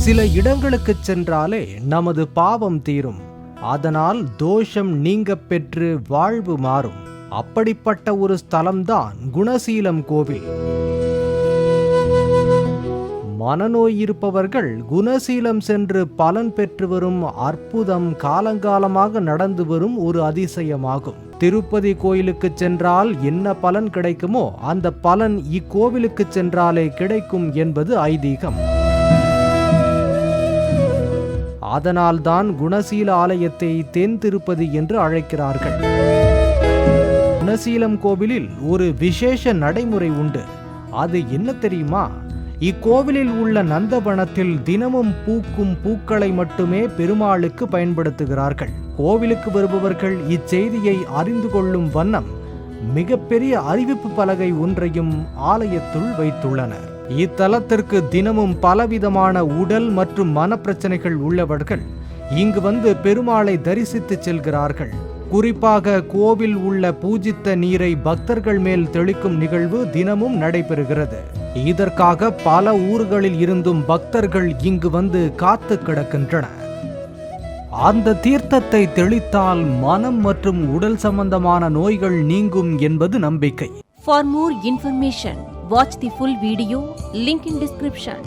சில இடங்களுக்கு சென்றாலே நமது பாவம் தீரும், அதனால் தோஷம் நீங்க பெற்று வாழ்வு மாறும். அப்படிப்பட்ட ஒரு ஸ்தலம்தான் குணசீலம் கோவில். மனநோய் இருப்பவர்கள் குணசீலம் சென்று பலன் பெற்று வரும் அற்புதம் காலங்காலமாக நடந்து வரும் ஒரு அதிசயமாகும். திருப்பதி கோயிலுக்கு சென்றால் என்ன பலன் கிடைக்குமோ அந்த பலன் இக்கோவிலுக்கு சென்றாலே கிடைக்கும் என்பது ஐதீகம். அதனால்தான் குணசீல ஆலயத்தை தென் திருப்பதி என்று அழைக்கிறார்கள். குணசீலம் கோவிலில் ஒரு விசேஷ நடைமுறை உண்டு. அது என்ன தெரியுமா? இக்கோவிலில் உள்ள நந்தவனத்தில் தினமும் பூக்கும் பூக்களை மட்டுமே பெருமாளுக்கு பயன்படுத்துகிறார்கள். கோவிலுக்கு வருபவர்கள் இச்செய்தியை அறிந்து கொள்ளும் வண்ணம் மிகப்பெரிய அறிவிப்பு பலகை ஒன்றையும் ஆலயத்துள் வைத்துள்ளனர். இத்தலத்திற்கு தினமும் பலவிதமான உடல் மற்றும் மனப்பிரச்சனைகள் உள்ளவர்கள் இங்கு வந்து பெருமாளை தரிசித்து செல்கிறார்கள். குறிப்பாக கோவில் உள்ள பூஜித்த நீரை பக்தர்கள் மேல் தெளிக்கும் நிகழ்வு தினமும் நடைபெறுகிறது. இதற்காக பல ஊர்களில் இருந்தும் பக்தர்கள் இங்கு வந்து காத்து கிடக்கின்றனர். அந்த தீர்த்தத்தை தெளித்தால் மனம் மற்றும் உடல் சம்பந்தமான நோய்கள் நீங்கும் என்பது நம்பிக்கை. For more information, watch the full video, link in description.